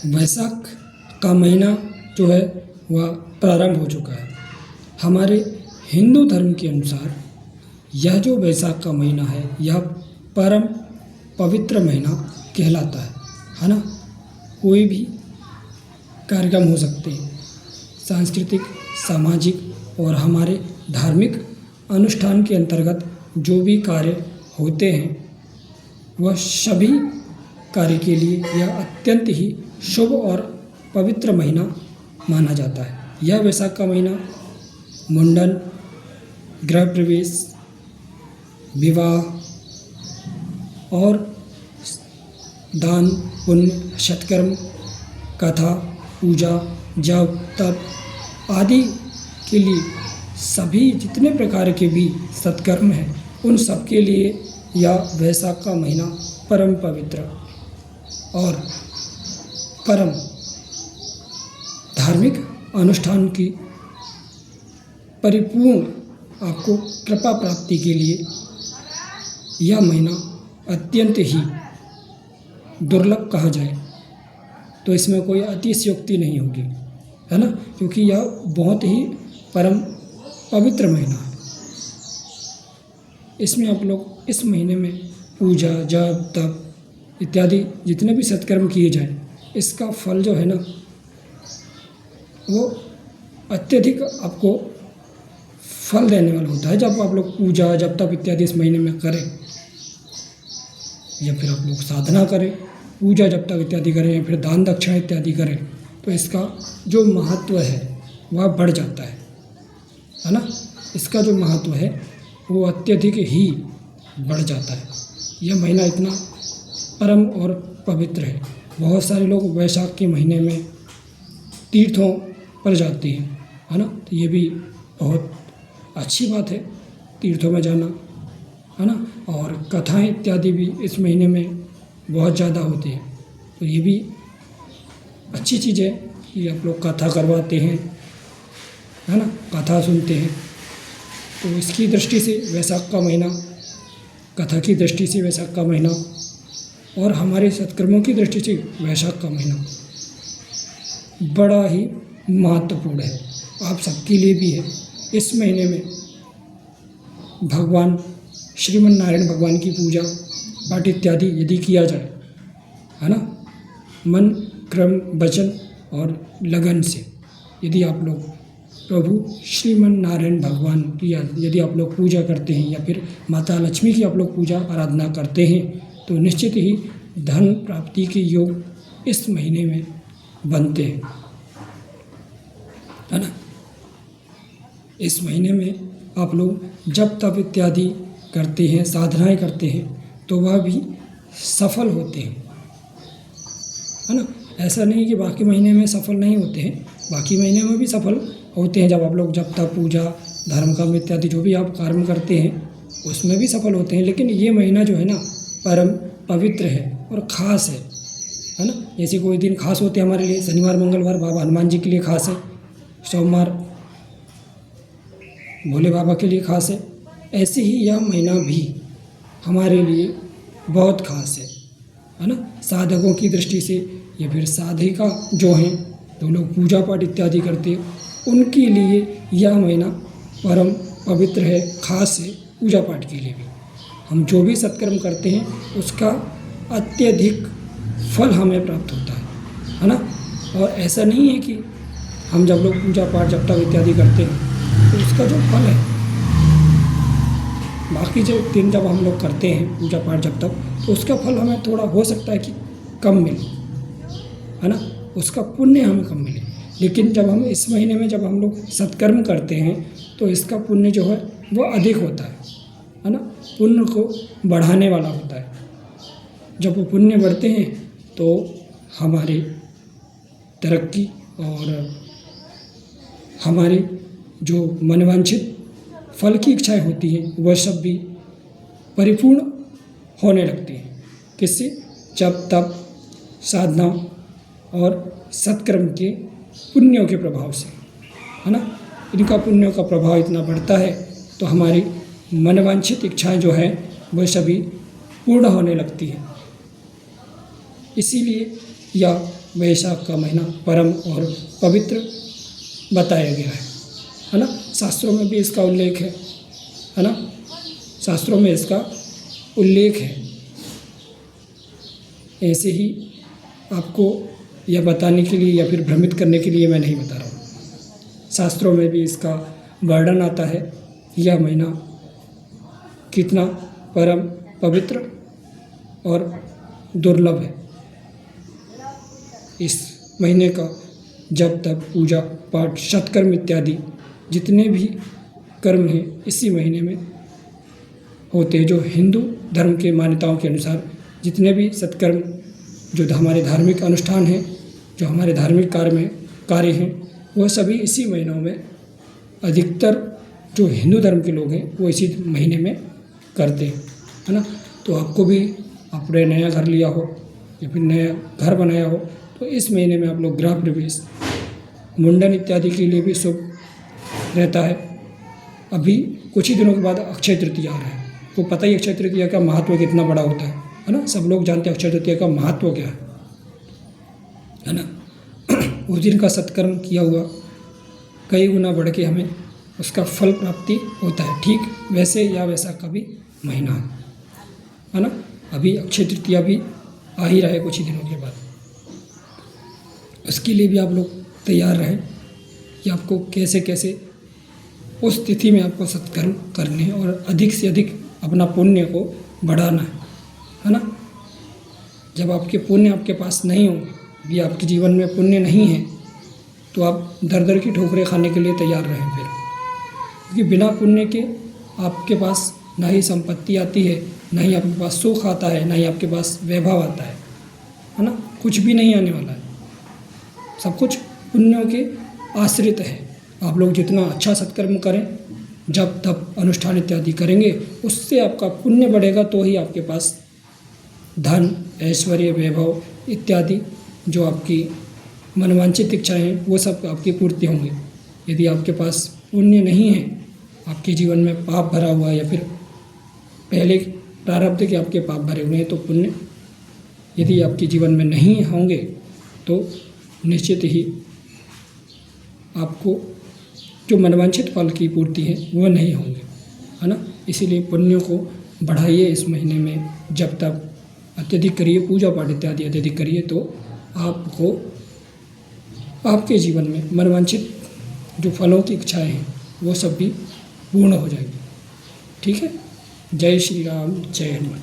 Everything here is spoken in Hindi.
वैशाख का महीना जो है वह प्रारंभ हो चुका है। हमारे हिंदू धर्म के अनुसार यह जो वैशाख का महीना है यह परम पवित्र महीना कहलाता है ना। कोई भी कार्यक्रम हो सकते हैं, सांस्कृतिक, सामाजिक और हमारे धार्मिक अनुष्ठान के अंतर्गत जो भी कार्य होते हैं वह सभी कार्य के लिए यह अत्यंत ही शुभ और पवित्र महीना माना जाता है। यह वैशाख का महीना मुंडन, गृह प्रवेश, विवाह और दान, पुण्य, सत्कर्म, कथा, पूजा, जप, तप आदि के लिए सभी जितने प्रकार के भी सत्कर्म हैं उन सब के लिए यह वैशाख का महीना परम पवित्र और परम धार्मिक अनुष्ठान की परिपूर्ण आपको कृपा प्राप्ति के लिए यह महीना अत्यंत ही दुर्लभ कहा जाए तो इसमें कोई अतिशयोक्ति नहीं होगी, है ना, क्योंकि यह बहुत ही परम पवित्र महीना है। इसमें आप लोग इस महीने में पूजा, जप, तप इत्यादि जितने भी सत्कर्म किए जाएं इसका फल जो है ना वो अत्यधिक आपको फल देने वाला होता है। जब आप लोग पूजा, जप, तप इत्यादि इस महीने में करें या फिर आप लोग साधना करें, पूजा, जप, तप इत्यादि करें या फिर दान दक्षिणा इत्यादि करें तो इसका जो महत्व है वह बढ़ जाता है ना। इसका जो महत्व है वो अत्यधिक ही बढ़ जाता है। यह महीना इतना परम और पवित्र है। बहुत सारे लोग वैशाख के महीने में तीर्थों पर जाते हैं, है ना, तो ये भी बहुत अच्छी बात है तीर्थों में जाना, है ना। और कथाएं इत्यादि भी इस महीने में बहुत ज़्यादा होती हैं, तो ये भी अच्छी चीज़ है कि आप लोग कथा करवाते हैं, है ना, कथा सुनते हैं। तो इसकी दृष्टि से वैशाख का महीना, कथा की दृष्टि से वैशाख का महीना और हमारे सत्कर्मों की दृष्टि से वैशाख का महीना बड़ा ही महत्वपूर्ण है। आप सबके लिए भी है। इस महीने में भगवान श्रीमन नारायण भगवान की पूजा पाठ इत्यादि यदि किया जाए, है ना, मन, क्रम, वचन और लगन से यदि आप लोग प्रभु श्रीमन नारायण भगवान की यदि आप लोग पूजा करते हैं या फिर माता लक्ष्मी की आप लोग पूजा आराधना करते हैं तो निश्चित ही धन प्राप्ति के योग इस महीने में बनते हैं, है ना। इस महीने में आप लोग जप तप इत्यादि करते हैं, साधनाएं करते हैं तो वह भी सफल होते हैं, है ना। ऐसा नहीं कि बाकी महीने में सफल नहीं होते हैं, बाकी महीने में भी सफल होते हैं। जब आप लोग जप तप, पूजा, धर्म कर्म इत्यादि जो भी आप कर्म करते हैं उसमें भी सफल होते हैं। लेकिन ये महीना जो है ना परम पवित्र है और ख़ास है ना। जैसे कोई दिन खास होते हैं हमारे लिए, शनिवार, मंगलवार बाबा हनुमान जी के लिए खास है, सोमवार भोले बाबा के लिए खास है, ऐसे ही यह महीना भी हमारे लिए बहुत खास है ना। साधकों की दृष्टि से या फिर साधिका जो हैं, जो लोग पूजा पाठ इत्यादि करते हैं उनके लिए यह महीना परम पवित्र है, खास है। पूजा पाठ के लिए भी हम जो भी सत्कर्म करते हैं उसका अत्यधिक फल हमें प्राप्त होता है ना। और ऐसा नहीं है कि हम जब लोग पूजा पाठ, जप तप इत्यादि करते हैं तो उसका जो फल है बाकी जो दिन जब हम लोग करते हैं पूजा पाठ, जप तप, तो उसका फल हमें थोड़ा हो सकता है कि कम मिले, है ना, उसका पुण्य हमें कम मिले। लेकिन जब हम इस महीने में जब हम लोग सत्कर्म करते हैं तो इसका पुण्य जो है वो अधिक होता है ना, पुण्य को बढ़ाने वाला होता है। जब वो पुण्य बढ़ते हैं तो हमारी तरक्की और हमारी जो मनवांछित फल की इच्छाएं होती हैं वह सब भी परिपूर्ण होने लगती हैं। किससे? जप तप, साधना और सत्कर्म के पुण्यों के प्रभाव से, है ना। इनका पुण्यों का प्रभाव इतना बढ़ता है तो हमारी मनवांछित इच्छाएं जो है वह सभी पूर्ण होने लगती हैं। इसीलिए यह वैशाख का महीना परम और पवित्र बताया गया है ना। शास्त्रों में भी इसका उल्लेख है ना, शास्त्रों में इसका उल्लेख है। ऐसे ही आपको यह बताने के लिए या फिर भ्रमित करने के लिए मैं नहीं बता रहा हूँ। शास्त्रों में भी इसका वर्णन आता है, यह महीना कितना परम पवित्र और दुर्लभ है। इस महीने का जब तक पूजा पाठ सत्कर्म इत्यादि जितने भी कर्म हैं इसी महीने में होते हैं। जो हिंदू धर्म के मान्यताओं के अनुसार जितने भी सत्कर्म जो हमारे धार्मिक अनुष्ठान हैं, जो हमारे धार्मिक कार्य हैं, वह सभी इसी महीनों में अधिकतर जो हिंदू धर्म के लोग हैं वो इसी महीने में करते हैं, है ना। तो आपको भी आपने नया घर लिया हो या फिर नया घर बनाया हो तो इस महीने में आप लोग गृह प्रवेश, मुंडन इत्यादि के लिए भी शुभ रहता है। अभी कुछ ही दिनों के बाद अक्षय तृतीया आ रहा है, तो पता ही अक्षय तृतीया का महत्व कितना बड़ा होता है ना। सब लोग जानते हैं अक्षय तृतीया का महत्व क्या है ना। उस दिन का सत्कर्म किया हुआ कई गुना बढ़ के हमें उसका फल प्राप्ति होता है। ठीक वैसे या वैसा का भी महीना है ना। अभी अक्षय तृतीया भी आ ही रहा है कुछ ही दिनों के बाद, उसके लिए भी आप लोग तैयार रहें कि आपको कैसे कैसे उस तिथि में आपको सत्कर्म करने हैं और अधिक से अधिक अपना पुण्य को बढ़ाना है ना। जब आपके पुण्य आपके पास नहीं होंगे, भी आपके जीवन में पुण्य नहीं है, तो आप दर दर की ठोकरें खाने के लिए तैयार रहें फिर, क्योंकि बिना पुण्य के आपके पास ना ही संपत्ति आती है, ना ही आपके पास सुख आता है, ना ही आपके पास वैभव आता है ना। कुछ भी नहीं आने वाला है, सब कुछ पुण्यों के आश्रित है। आप लोग जितना अच्छा सत्कर्म करें, जब तब अनुष्ठान इत्यादि करेंगे, उससे आपका पुण्य बढ़ेगा, तो ही आपके पास धन, ऐश्वर्य, वैभव इत्यादि जो आपकी मनवांछित इच्छाएं हैं वो सब आपकी पूर्ति होंगी। यदि आपके पास पुण्य नहीं है, आपके जीवन में पाप भरा हुआ है या फिर पहले प्रारब्ध के आपके पाप भरे हुए हैं, तो पुण्य यदि आपके जीवन में नहीं होंगे तो निश्चित ही आपको जो मनवांछित फल की पूर्ति है वो नहीं होंगे, है ना। इसीलिए पुण्यों को बढ़ाइए इस महीने में, जब तक अत्यधिक करिए, पूजा पाठ इत्यादि अत्यधिक करिए, तो आपको आपके जीवन में मनवांछित जो फलों की इच्छाएं हैं वो सब भी पूर्ण हो जाएगी। ठीक है। जय श्री राम, जय हनुमान।